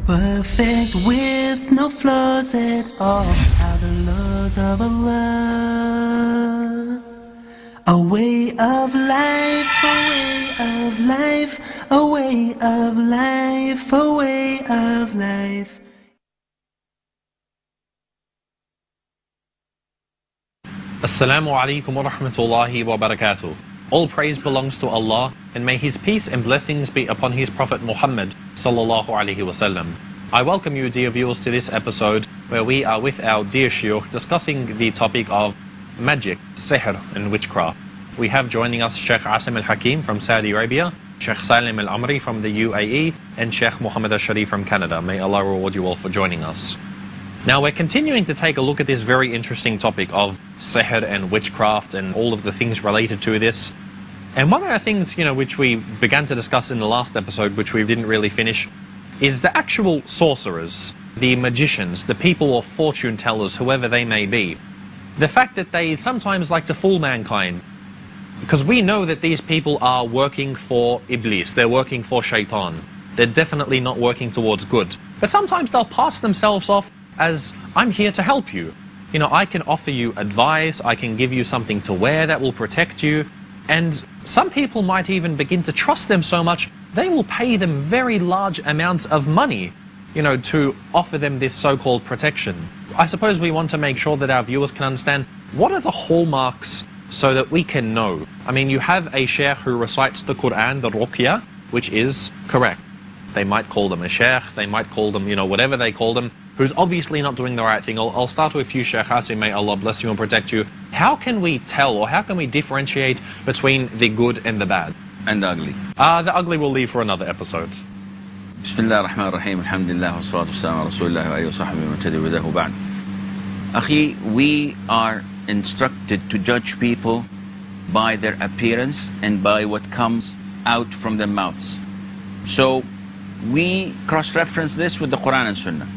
Perfect with no flaws at all. Are the laws of Allah. A way of life, a way of life, a way of life, a way of life. Assalamu alaikum wa rahmatullahi wa barakatuh. All praise belongs to Allah, and may His peace and blessings be upon His Prophet Muhammad sallallahu alaihi wasallam. I welcome you, dear viewers, to this episode where we are with our dear Shaykh discussing the topic of magic, sihr and witchcraft. We have joining us Sheikh Asim al-Hakim from Saudi Arabia, Sheikh Salim al-Amri from the UAE, and Sheikh Muhammad al-Sharif from Canada. May Allah reward you all for joining us. Now we're continuing to take a look at this very interesting topic of sihr and witchcraft and all of the things related to this. And one of the things, which we began to discuss in the last episode, which we didn't really finish, is the actual sorcerers, the magicians, the people of fortune tellers, whoever they may be. The fact that they sometimes like to fool mankind. Because we know that these people are working for Iblis, they're working for Shaitan. They're definitely not working towards good. But sometimes they'll pass themselves off as, I'm here to help you. I can offer you advice, I can give you something to wear that will protect you. And some people might even begin to trust them so much, they will pay them very large amounts of money, to offer them this so-called protection. I suppose we want to make sure that our viewers can understand what are the hallmarks so that we can know. I mean, you have a sheikh who recites the Quran, the ruqya, which is correct. They might call them a sheikh, they might call them, whatever they call them, who's obviously not doing the right thing. I'll start with you, Sheikh Asim, may Allah bless you and protect you. How can we tell, or how can we differentiate between the good and the bad? And the ugly. The ugly we'll leave for another episode. Bismillah ar-Rahman ar-Rahim, alhamdulillah, wa salatu wa salam ala rasulillah wa alihi wa sahbihi wa tabi'uhu ba'd. Akhi, we are instructed to judge people by their appearance and by what comes out from their mouths. So we cross-reference this with the Quran and Sunnah.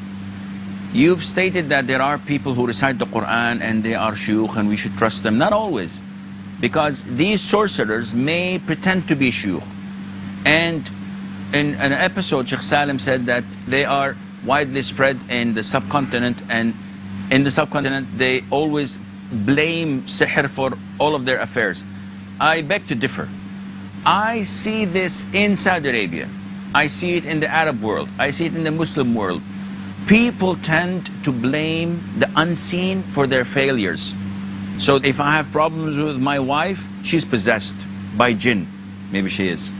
You've stated that there are people who recite the Quran and they are shuyukh and we should trust them. Not always, because these sorcerers may pretend to be shuyukh. And in an episode, Sheikh Salim said that they are widely spread in the subcontinent, and in the subcontinent they always blame sihr for all of their affairs. I beg to differ. I see this in Saudi Arabia. I see it in the Arab world. I see it in the Muslim world. People tend to blame the unseen for their failures. So if I have problems with my wife, she's possessed by Jinn. Maybe she is.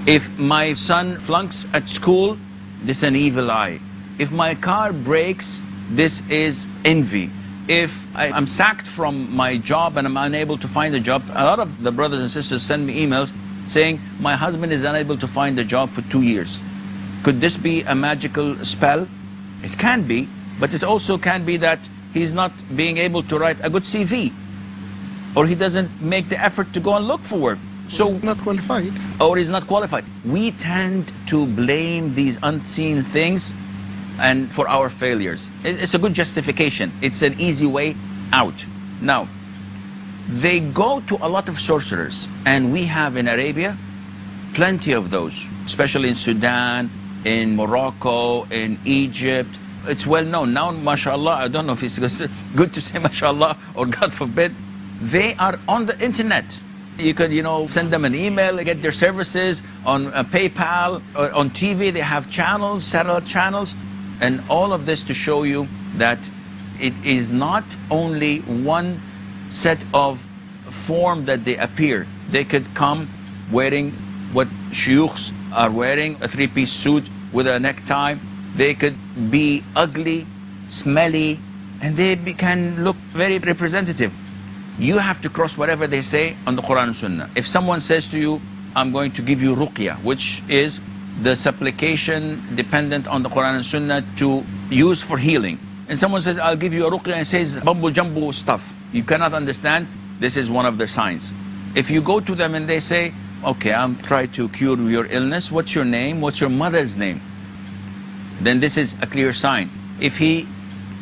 If my son flunks at school, this is an evil eye. If my car breaks, this is envy. If I'm sacked from my job and I'm unable to find a job, a lot of the brothers and sisters send me emails saying, my husband is unable to find a job for 2 years. Could this be a magical spell? It can be, but it also can be that he's not being able to write a good CV, or he doesn't make the effort to go and look for work. So not qualified. Or he's not qualified. We tend to blame these unseen things and for our failures. It's a good justification. It's an easy way out. Now, they go to a lot of sorcerers, and we have in Arabia plenty of those, especially in Sudan, in Morocco, in Egypt. It's well known. Now, mashallah, I don't know if it's good to say mashallah or God forbid, they are on the internet. You could, send them an email, get their services on PayPal, or on TV. They have channels, satellite channels, and all of this to show you that it is not only one set of form that they appear. They could come wearing what shuyukhs are wearing, a three-piece suit with a necktie. They could be ugly, smelly, and they can look very representative. You have to cross whatever they say on the Quran and Sunnah. If someone says to you, I'm going to give you ruqya, which is the supplication dependent on the Quran and Sunnah to use for healing. And someone says, I'll give you a ruqya and says bumbo jumbo stuff. You cannot understand. This is one of the signs. If you go to them and they say, okay, I'm trying to cure your illness. What's your name? What's your mother's name? Then this is a clear sign. If he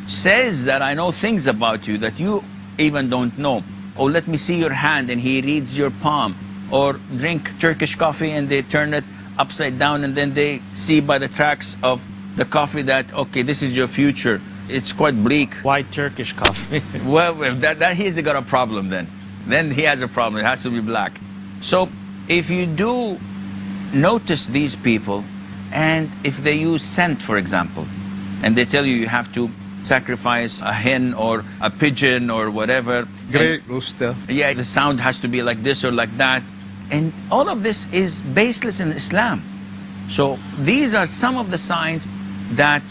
says that I know things about you that you even don't know, or let me see your hand, and he reads your palm, or drink Turkish coffee and they turn it upside down and then they see by the tracks of the coffee that, okay, this is your future, it's quite bleak. White Turkish coffee. Well, if that he's got a problem then. Then he has a problem. It has to be black. So if you do notice these people, and if they use scent, for example, and they tell you you have to sacrifice a hen or a pigeon or whatever. Great rooster. Yeah, the sound has to be like this or like that. And all of this is baseless in Islam. So these are some of the signs that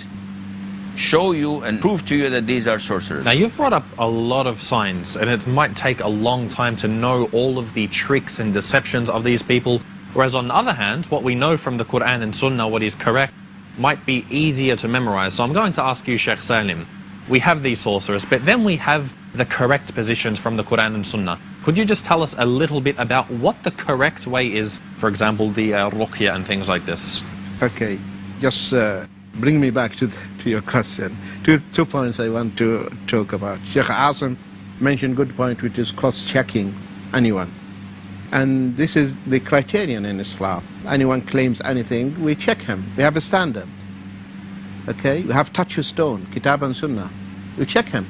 show you and prove to you that these are sorcerers. Now you've brought up a lot of signs, and it might take a long time to know all of the tricks and deceptions of these people, whereas on the other hand, what we know from the Quran and Sunnah, what is correct, might be easier to memorize. So I'm going to ask you, Sheikh Salim, we have these sorcerers, but then we have the correct positions from the Quran and Sunnah. Could you just tell us a little bit about what the correct way is, for example, the ruqya and things like this? Okay, just bring me back to your question. Two points I want to talk about. Sheikh Asim mentioned good point, which is cross-checking anyone. And this is the criterion in Islam. Anyone claims anything, we check him. We have a standard. Okay, we have touch a stone, Kitab and Sunnah. We check him.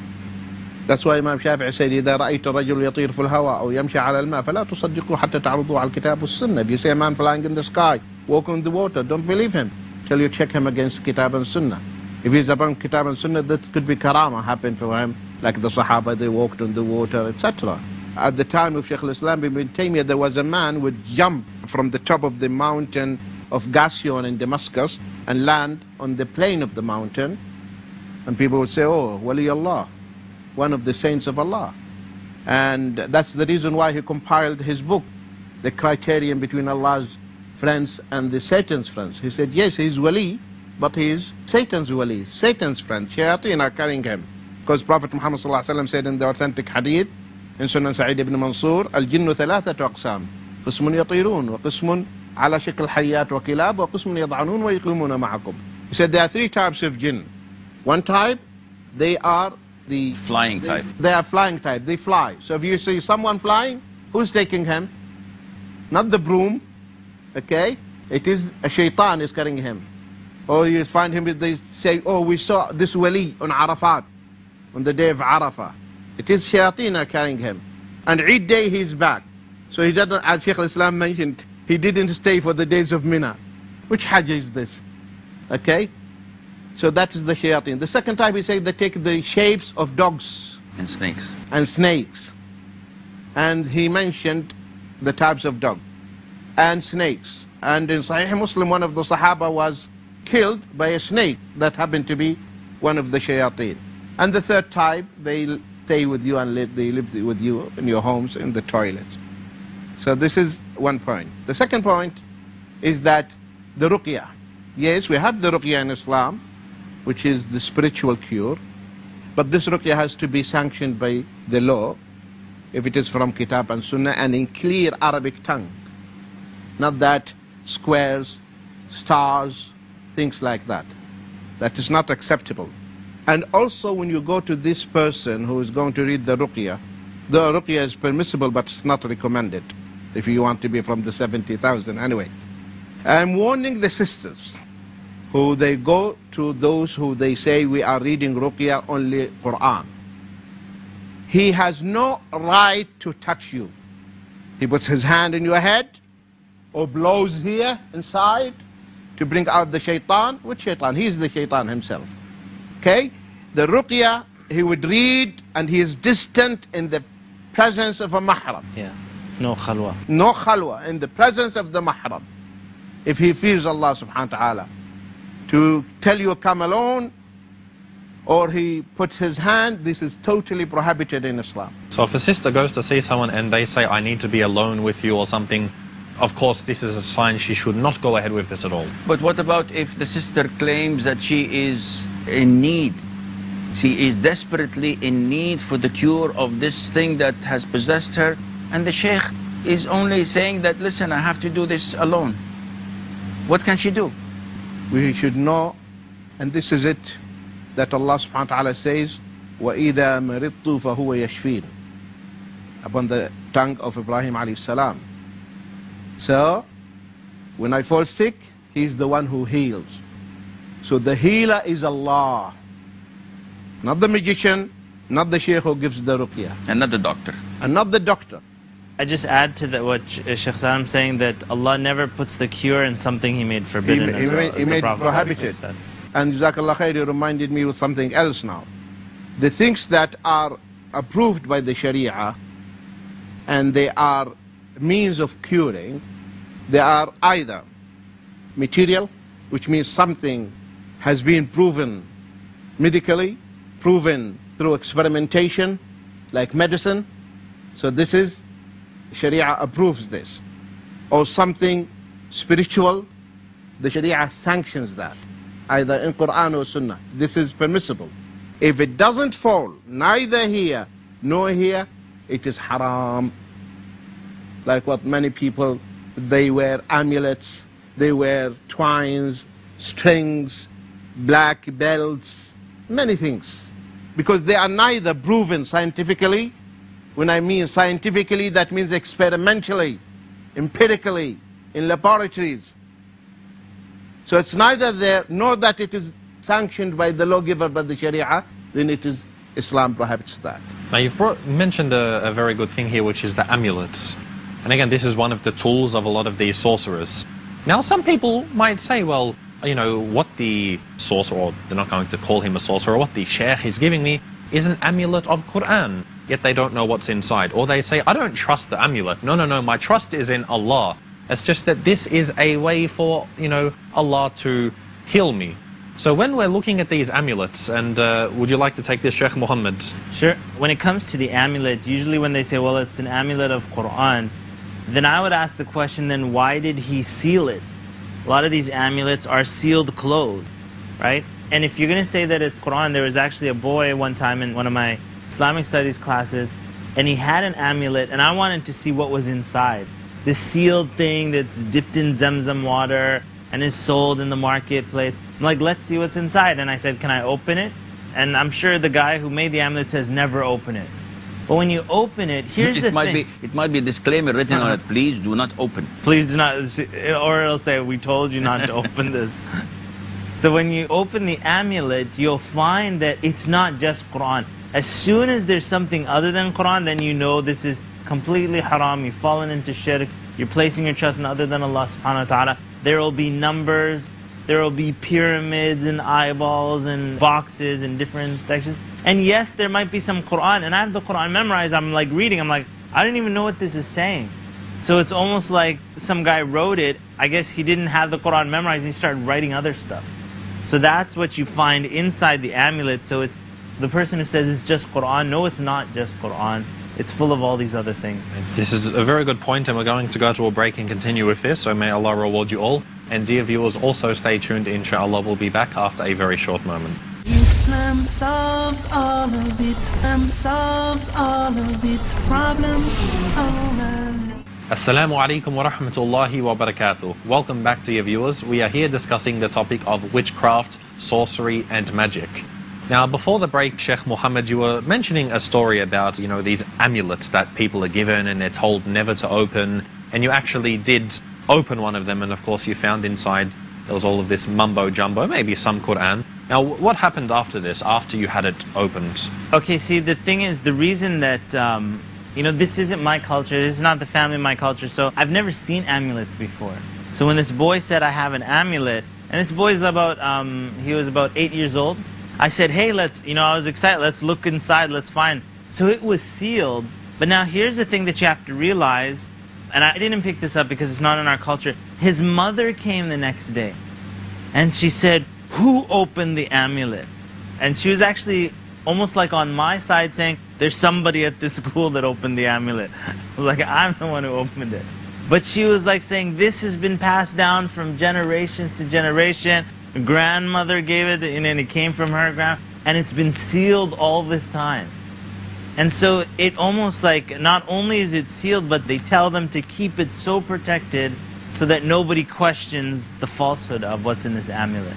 That's why Imam Shafi'i said, إذا رأيت الرجل يطير في الهواء أو يمشي على الماء فلا تصدقوا حتى تعرضوا على الكتاب والسنة. If you see a man flying in the sky, walking on the water, don't believe him till you check him against Kitab and Sunnah. If he's upon Kitab and Sunnah, that could be karama happened for him, like the Sahaba, they walked on the water, etc. At the time of Shaykh al-Islam ibn Taymiyyah, there was a man who would jump from the top of the mountain of Gassion in Damascus and land on the plain of the mountain, and people would say, oh, Wali Allah, one of the saints of Allah. And that's the reason why he compiled his book, The Criterion Between Allah's Friends and the Satan's Friends. He said, yes, he's Wali, but he's Satan's Wali, Satan's friend. Shayateen are carrying him. Because Prophet Muhammad said in the authentic hadith, in Sunan Sa'id ibn Mansur, الجن ثلاثة أقسام قسم يطيرون وقسم على شكل حيات وكلاب وقسم يضعنون ويقيمون معكم. He said there are three types of jinn. One type, they are the flying type. They are flying type. They fly. So if you see someone flying, who's taking him? Not the broom. Okay? It is a shaitan is carrying him. Or you find him, they say, oh, we saw this wali on Arafat, on the day of Arafah. It is shayateen are carrying him. And Eid day he's back. So he doesn't, as Shaykh al-Islam mentioned, he didn't stay for the days of Mina. Which Hajj is this? Okay? So that is the shayateen. The second type, he said, they take the shapes of dogs. And snakes. And snakes. And he mentioned the types of dog. And snakes. And in Sahih Muslim, one of the Sahaba was killed by a snake that happened to be one of the shayateen. And the third type, they stay with you and they live with you in your homes, in the toilets. So this is one point. The second point is that the ruqya. Yes, we have the ruqya in Islam, which is the spiritual cure. But this ruqya has to be sanctioned by the law, if it is from Kitab and Sunnah, and in clear Arabic tongue. Not that squares, stars, things like that. That is not acceptable. And also when you go to this person who is going to read the ruqya is permissible, but it's not recommended if you want to be from the 70,000 anyway. I'm warning the sisters who they go to those who they say we are reading ruqya only Quran. He has no right to touch you. He puts his hand in your head or blows here inside to bring out the shaitan. Which shaitan? He is the shaitan himself. Okay? The ruqya, he would read and he is distant in the presence of a mahram. Yeah, no khalwa. No khalwa, in the presence of the mahram. If he fears Allah subhanahu wa ta'ala. To tell you come alone, or he puts his hand, this is totally prohibited in Islam. So if a sister goes to see someone and they say, I need to be alone with you or something, of course this is a sign she should not go ahead with this at all. But what about if the sister claims that she is in need? She is desperately in need for the cure of this thing that has possessed her, and the sheikh is only saying that, listen, I have to do this alone. What can she do? We should know, and this is it, that Allah subhanahu wa ta'ala says, وَإِذَا مَرِضْتُ فَهُوَ يَشْفِينَ, upon the tongue of Ibrahim alayhi salam. So, when I fall sick, He is the one who heals. So the healer is Allah, not the magician, not the sheikh who gives the ruqyah, And not the doctor. and not the doctor. I just add to that what Sheikh Salam saying, that Allah never puts the cure in something He made forbidden as well, He as the made Prophet prohibited. said. And Jazakallah khair, you reminded me of something else now. The things that are approved by the Sharia and they are means of curing, they are either material, which means something has been proven medically, proven through experimentation, like medicine. So this is, Sharia approves this. Or something spiritual, the Sharia sanctions that, either in Quran or Sunnah. This is permissible. If it doesn't fall, neither here nor here, it is haram. Like what many people, they wear amulets, they wear twines, strings, black belts, many things. Because they are neither proven scientifically. When I mean scientifically, that means experimentally, empirically, in laboratories. So it's neither there, nor that it is sanctioned by the lawgiver, by the Sharia, then it is, Islam prohibits that. Now you've mentioned a very good thing here, which is the amulets. And again, this is one of the tools of a lot of these sorcerers. Now some people might say, well, you know, what the sorcerer, or they're not going to call him a sorcerer, what the sheikh is giving me is an amulet of Quran, yet they don't know what's inside. Or they say, I don't trust the amulet. No, my trust is in Allah. It's just that this is a way for, you know, Allah to heal me. So when we're looking at these amulets, and would you like to take this, Sheikh Muhammad? Sure. When it comes to the amulet, usually when they say, well, it's an amulet of Quran, then I would ask the question, then why did he seal it? A lot of these amulets are sealed clothed, right? And if you're going to say that it's Quran, there was actually a boy one time in one of my Islamic studies classes, and he had an amulet, and I wanted to see what was inside. This sealed thing that's dipped in Zamzam water and is sold in the marketplace. I'm like, let's see what's inside. And I said, can I open it? And I'm sure the guy who made the amulet says, never open it. But when you open it, here's the thing. It might be a disclaimer written on it, please do not open. Please do not, or it'll say, we told you not to open this. So when you open the amulet, you'll find that it's not just Quran. As soon as there's something other than Quran, then you know this is completely haram. You've fallen into shirk. You're placing your trust in other than Allah subhanahu wa ta'ala. There will be numbers. There will be pyramids and eyeballs and boxes in different sections. And yes, there might be some Quran. And I have the Quran memorized. I'm like reading. I'm like, I don't even know what this is saying. So it's almost like some guy wrote it. I guess he didn't have the Quran memorized and he started writing other stuff. So that's what you find inside the amulet. So it's the person who says it's just Quran. No, it's not just Quran. It's full of all these other things. This is a very good point, and we're going to go to a break and continue with this, so may Allah reward you all. And dear viewers, also stay tuned, inshallah. We'll be back after a very short moment. Islam solves all of solves all of its problems. Assalamu alaikum wa rahmatullahi wa barakatuh. Welcome back, dear viewers. We are here discussing the topic of witchcraft, sorcery and magic. Now, before the break, Sheikh Muhammad, you were mentioning a story about, you know, these amulets that people are given and they're told never to open, and you actually did open one of them, and of course you found inside there was all of this mumbo-jumbo, maybe some Quran. Now, what happened after this, after you had it opened? Okay, see, the thing is, the reason that, you know, this isn't my culture, this is not the family of my culture, so I've never seen amulets before. So when this boy said, I have an amulet, and this boy's about, he was about 8 years old, I said, hey, let's, you know, I was excited, let's look inside, let's find. So it was sealed, but now here's the thing that you have to realize, and I didn't pick this up because it's not in our culture. His mother came the next day, and she said, who opened the amulet? And she was actually almost like on my side saying, there's somebody at this school that opened the amulet. I was like, I'm the one who opened it. But she was like saying, this has been passed down from generations to generation. Grandmother gave it, and it came from her grandma, and it's been sealed all this time. And so it almost like, not only is it sealed, but they tell them to keep it so protected so that nobody questions the falsehood of what's in this amulet.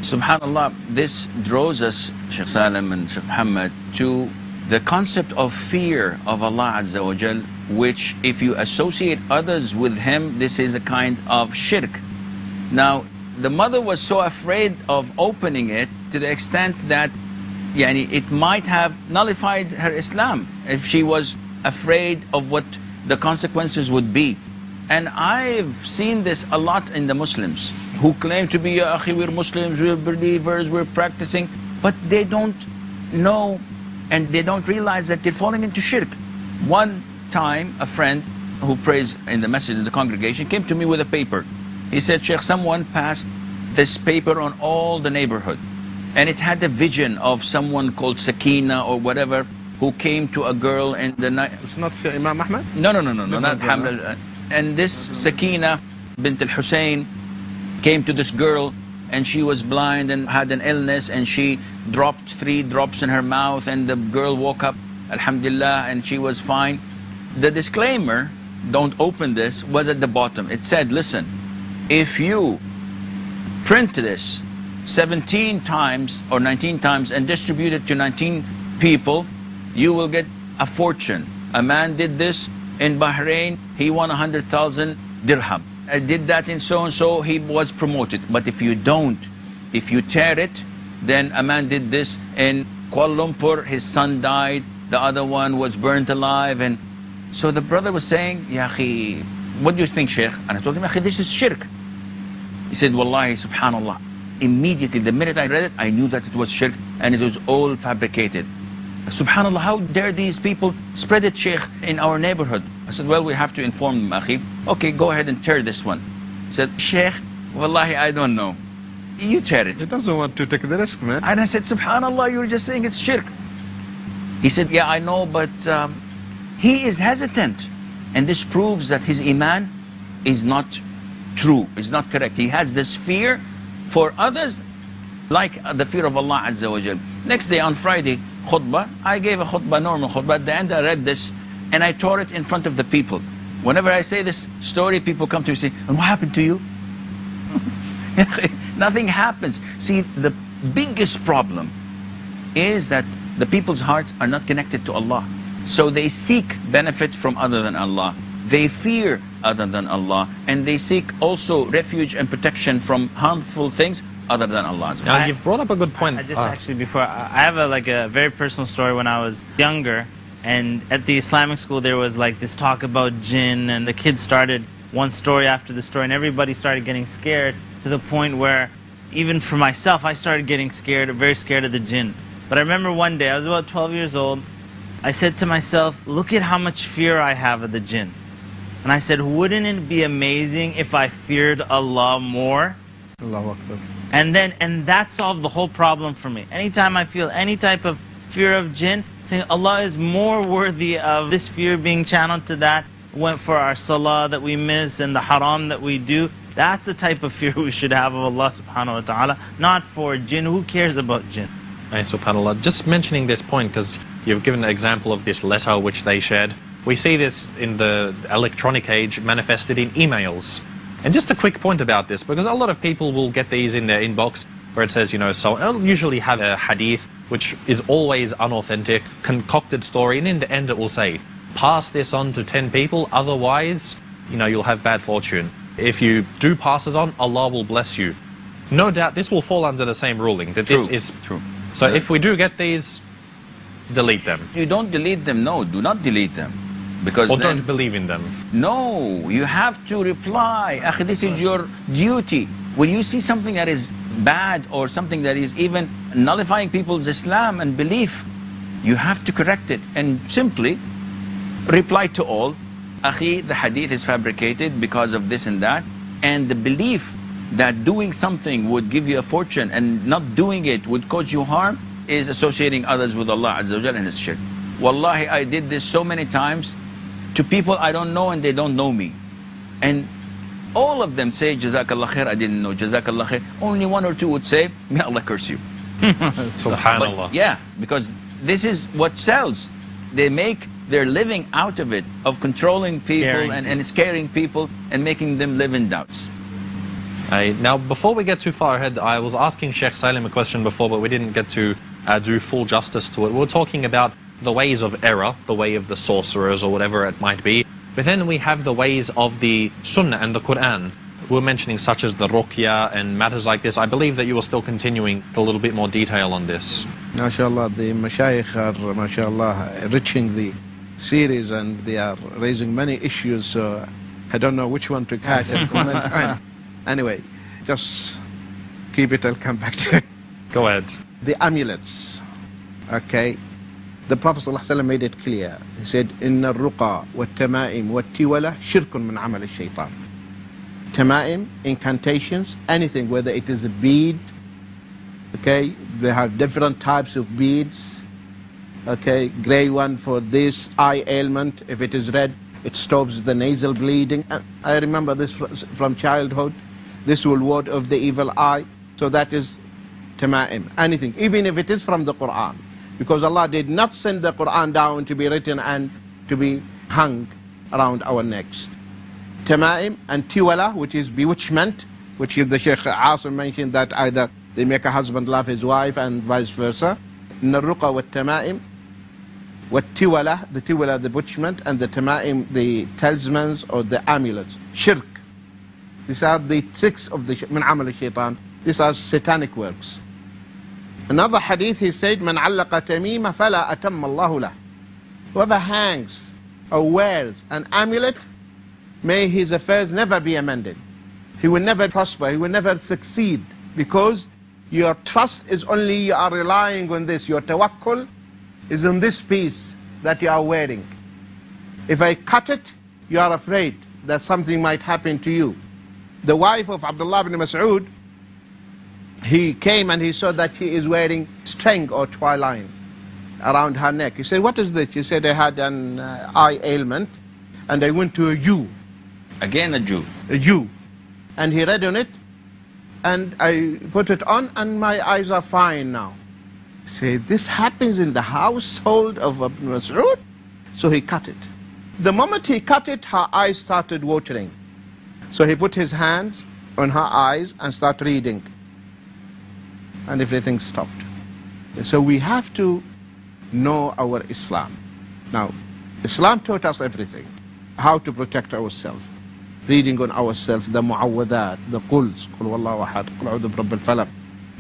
SubhanAllah, this draws us, Sheikh Salim and Sheikh Muhammad, to the concept of fear of Allah Azza wa Jal, which if you associate others with Him, this is a kind of shirk. Now, the mother was so afraid of opening it to the extent that it might have nullified her Islam if she was afraid of what the consequences would be. And I've seen this a lot in the Muslims who claim to be, Ya akhi, we're Muslims, we're believers, we're practicing, but they don't know and they don't realize that they're falling into shirk. One time, a friend who prays in the masjid in the congregation came to me with a paper. He said, Sheikh, someone passed this paper on all the neighborhood. And it had a vision of someone called Sakina or whatever who came to a girl in the night. It's not Imam Ahmad? No, not Hamad. And this Sakina bint al-Hussein came to this girl and she was blind and had an illness and she dropped 3 drops in her mouth and the girl woke up, alhamdulillah, and she was fine. The disclaimer, don't open this, was at the bottom. It said, listen, if you print this 17 times or 19 times and distribute it to 19 people, you will get a fortune. A man did this in Bahrain, he won 100,000 dirham. I did that in so-and-so, he was promoted. But if you don't, if you tear it, then a man did this in Kuala Lumpur, his son died, the other one was burnt alive. And so the brother was saying, Ya akhi, what do you think, Sheikh? And I told him, Ya akhi, this is shirk. He said, Wallahi, subhanallah. Immediately, the minute I read it, I knew that it was shirk and it was all fabricated. Subhanallah, how dare these people spread it, Sheikh, in our neighborhood? I said, well, we have to inform them, akhi. Okay, go ahead and tear this one. He said, Sheikh, Wallahi, I don't know. You tear it. He doesn't want to take the risk, man. And I said, Subhanallah, you're just saying it's shirk. He said, yeah, I know, but he is hesitant. And this proves that his iman is not true, is not correct. He has this fear for others, like the fear of Allah Azza wa Jal. Next day on Friday, khutbah, I gave a khutbah, normal khutbah. At the end I read this and I tore it in front of the people. Whenever I say this story, people come to me and say, and what happened to you? Nothing happens. See, the biggest problem is that the people's hearts are not connected to Allah. So they seek benefit from other than Allah. They fear other than Allah. And they seek also refuge and protection from harmful things other than Allah. Now, you've brought up a good point. I just actually, before, I have a very personal story. When I was younger, and at the Islamic school there was like this talk about Jinn, and the kids started one story after the story, and everybody started getting scared to the point where, even for myself, I started getting scared, very scared of the Jinn. But I remember one day, I was about 12 years old, I said to myself, look at how much fear I have of the Jinn. And I said, wouldn't it be amazing if I feared Allah more? Allahu Akbar. And that solved the whole problem for me. Anytime I feel any type of fear of Jinn, saying Allah is more worthy of this fear being channeled to that, went for our salah that we miss and the haram that we do. That's the type of fear we should have of Allah subhanahu wa ta'ala, not for Jinn. Who cares about Jinn? SubhanAllah. Just mentioning this point, because you've given an example of this letter which they shared. We see this in the electronic age manifested in emails. And just a quick point about this, because a lot of people will get these in their inbox where it says, so I'll usually have a hadith which is always unauthentic, concocted story, and in the end it will say, pass this on to 10 people, otherwise, you'll have bad fortune. If you do pass it on, Allah will bless you. No doubt this will fall under the same ruling, that True. this is True. So if we do get these, delete them. You don't delete them, no, do not delete them. Because or then, don't believe in them. No, you have to reply. Akhi, this is your duty. When you see something that is bad or something that is even nullifying people's Islam and belief, you have to correct it and simply reply to all. Akhi, the hadith is fabricated because of this and that, and the belief that doing something would give you a fortune and not doing it would cause you harm is associating others with Allah Azza wa Jalla and His shirk. Wallahi, I did this so many times to people I don't know and they don't know me. And all of them say, Jazakallah khair, I didn't know, Jazakallah khair. Only 1 or 2 would say, may Allah curse you. SubhanAllah. But yeah, because this is what sells. They make their living out of it, of controlling people and scaring people and making them live in doubts. Now, before we get too far ahead, I was asking Sheikh Salim a question before, but we didn't get to do full justice to it. We were talking about the ways of error, the way of the sorcerers or whatever it might be. But then we have the ways of the Sunnah and the Quran. were mentioning, such as the ruqya and matters like this. I believe that you are still continuing with a little bit more detail on this. MashaAllah, the mashayikh are, MashaAllah, enriching the series, and they are raising many issues, so I don't know which one to catch and comment on. Anyway, just keep it, I'll come back to it. Go ahead. The amulets, okay? The Prophet ﷺ made it clear. He said, إِنَّ الرُّقَى وَالتَّمَائِمْ وَالتِّوَلَةِ شِرْكٌ مِّنْ عَمَلِ الشَّيْطَانِ. Tamaim, incantations, anything, whether it is a bead, okay? They have different types of beads, okay? Gray one for this eye ailment. If it is red, it stops the nasal bleeding. I remember this from childhood. This will ward off the evil eye. So that is Tamaim. Anything, even if it is from the Quran. Because Allah did not send the Quran down to be written and to be hung around our necks. Tamaim and Tiwala, which is bewitchment, which the Sheikh Asim mentioned, that either they make a husband love his wife and vice versa. Narruqa wa Tamaim, wa Tiwala, the Tiwala, the bewitchment, and the Tamaim, the talismans or the amulets. Shirk. These are the tricks of the min amal al-shaytan. These are satanic works. Another hadith, he said, Man allaqa tamima fala atamma Allahu lah. Whoever hangs or wears an amulet, may his affairs never be amended. He will never prosper, he will never succeed, because your trust is only, you are relying on this. Your tawakkul is on this piece that you are wearing. If I cut it, you are afraid that something might happen to you. The wife of Abdullah ibn Mas'ud, he came and he saw that she is wearing string or twine around her neck. He said, what is this? She said, I had an eye ailment and I went to a Jew. Again a Jew. A Jew. And he read on it, and I put it on and my eyes are fine now. He said, this happens in the household of Ibn Mas'ud? So he cut it. The moment he cut it, her eyes started watering. So he put his hands on her eyes and started reading. And everything stopped. So we have to know our Islam. Now, Islam taught us everything. How to protect ourselves. Reading on ourselves, the mu'awwadat, the quls, qul wallahu ahad, qul a'udhu bi rabbil falaq,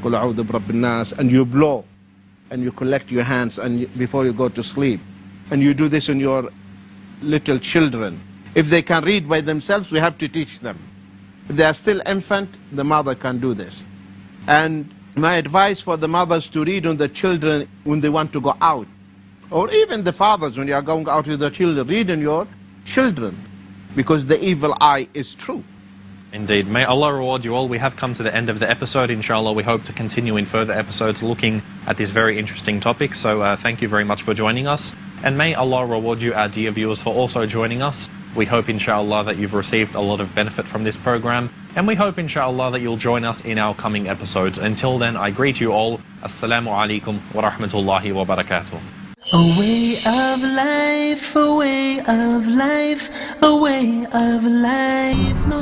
qul a'udhu bi rabbin nas, and you blow, and you collect your hands and before you go to sleep. And you do this on your little children. If they can read by themselves, we have to teach them. If they are still infant, the mother can do this. And my advice for the mothers to read on the children when they want to go out. Or even the fathers, when you are going out with the children, read on your children. Because the evil eye is true. Indeed. May Allah reward you all. We have come to the end of the episode. Inshallah, we hope to continue in further episodes looking at this very interesting topic. So thank you very much for joining us. And may Allah reward you, our dear viewers, for also joining us. We hope, inshallah, that you've received a lot of benefit from this program. And we hope, inshallah, that you'll join us in our coming episodes. Until then, I greet you all. Assalamu alaikum wa rahmatullahi wa barakatuh. A way of life, a way of life, a way of life. No